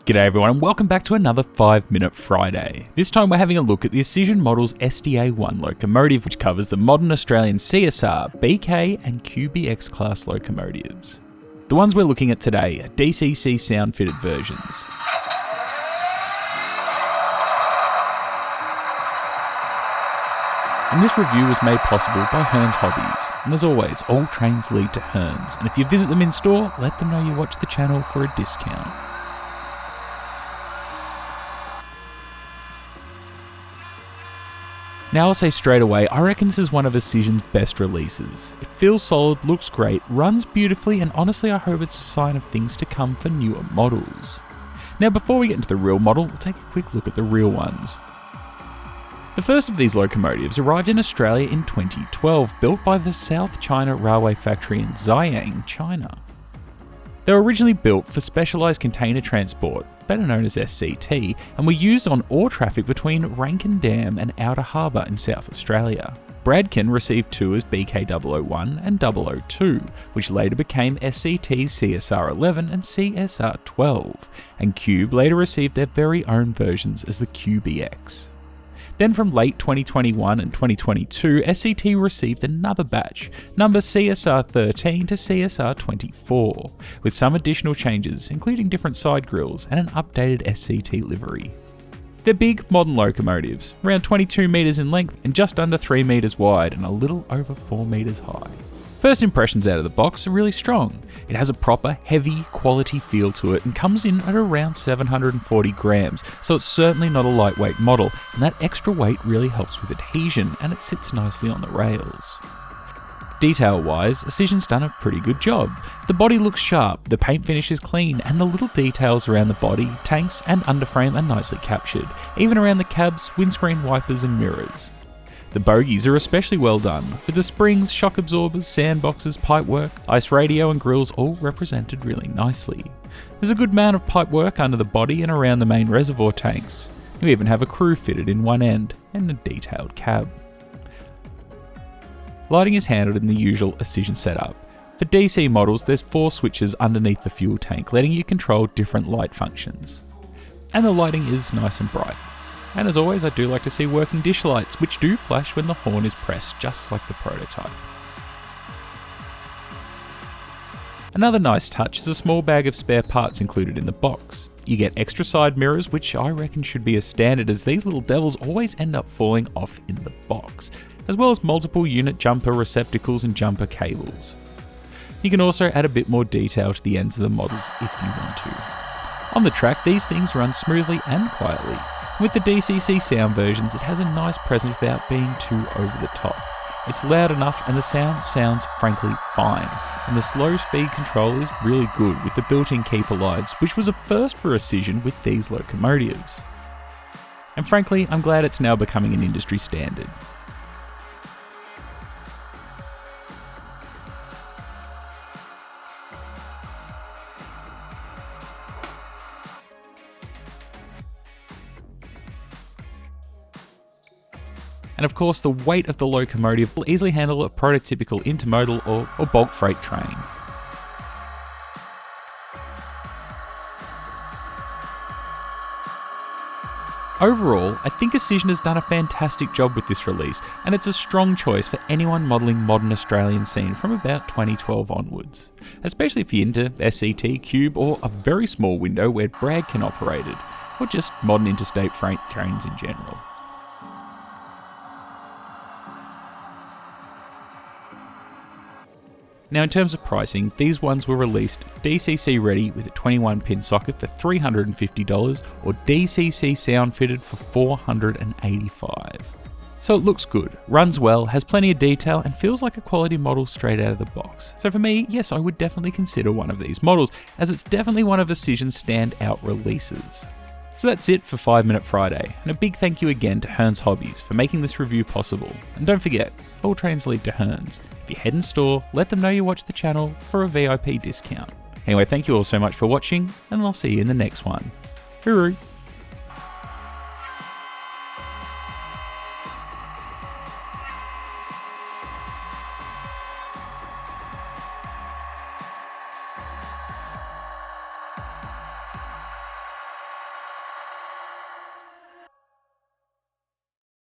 G'day everyone and welcome back to another 5-Minute Friday. This time we're having a look at the Auscision Models SDA1 locomotive, which covers the modern Australian CSR, BK and QBX class locomotives. The ones we're looking at today are DCC Sound Fitted versions. And this review was made possible by Hearns Hobbies. And as always, all trains lead to Hearns. And if you visit them in store, let them know you watch the channel for a discount. Now I'll say straight away, I reckon this is one of Auscision's best releases. It feels solid, looks great, runs beautifully, and honestly I hope it's a sign of things to come for newer models. Now before we get into the real model, we'll take a quick look at the real ones. The first of these locomotives arrived in Australia in 2012, built by the South China Railway Factory in Ziyang, China. They were originally built for specialised container transport, better known as SCT, and were used on ore traffic between Rankin Dam and Outer Harbour in South Australia. Bradken received two as BK001 and 002, which later became SCT CSR11 and CSR12, and QUBE later received their very own versions as the QBX. Then from late 2021 and 2022, SCT received another batch, number CSR13 to CSR24, with some additional changes, including different side grills and an updated SCT livery. They're big, modern locomotives, around 22 metres in length and just under 3 metres wide and a little over 4 metres high. First impressions out of the box are really strong. It has a proper, heavy, quality feel to it and comes in at around 740 grams, so it's certainly not a lightweight model, and that extra weight really helps with adhesion and it sits nicely on the rails. Detail-wise, Auscision's done a pretty good job. The body looks sharp, the paint finish is clean, and the little details around the body, tanks and underframe are nicely captured, even around the cabs, windscreen wipers and mirrors. The bogies are especially well done, with the springs, shock absorbers, sandboxes, pipework, ice radio and grills all represented really nicely. There's a good amount of pipework under the body and around the main reservoir tanks. You even have a crew fitted in one end, and a detailed cab. Lighting is handled in the usual Auscision setup. For DC models, there's 4 switches underneath the fuel tank, letting you control different light functions. And the lighting is nice and bright. And as always, I do like to see working dish lights, which do flash when the horn is pressed, just like the prototype. Another nice touch is a small bag of spare parts included in the box. You get extra side mirrors, which I reckon should be a standard, as these little devils always end up falling off in the box, as well as multiple unit jumper receptacles and jumper cables. You can also add a bit more detail to the ends of the models if you want to. On the track, these things run smoothly and quietly. With the DCC sound versions, it has a nice presence without being too over the top. It's loud enough and the sound sounds frankly fine, and the slow speed control is really good with the built-in keeper lives, which was a first for Auscision with these locomotives. And frankly, I'm glad it's now becoming an industry standard. And of course, the weight of the locomotive will easily handle a prototypical intermodal or bulk freight train. Overall, I think Auscision has done a fantastic job with this release, and it's a strong choice for anyone modelling modern Australian scene from about 2012 onwards, especially if you're into SCT, QUBE, or a very small window where Bradken operated, or just modern interstate freight trains in general. Now in terms of pricing, these ones were released DCC Ready with a 21-pin socket for $350 or DCC Sound Fitted for $485. So it looks good, runs well, has plenty of detail and feels like a quality model straight out of the box. So for me, yes, I would definitely consider one of these models, as it's definitely one of Auscision's standout releases. So that's it for 5-Minute Friday, and a big thank you again to Hearns Hobbies for making this review possible. And don't forget, all trains lead to Hearns. If you head in store, let them know you watch the channel for a VIP discount. Anyway, thank you all so much for watching, and I'll see you in the next one. Hooroo!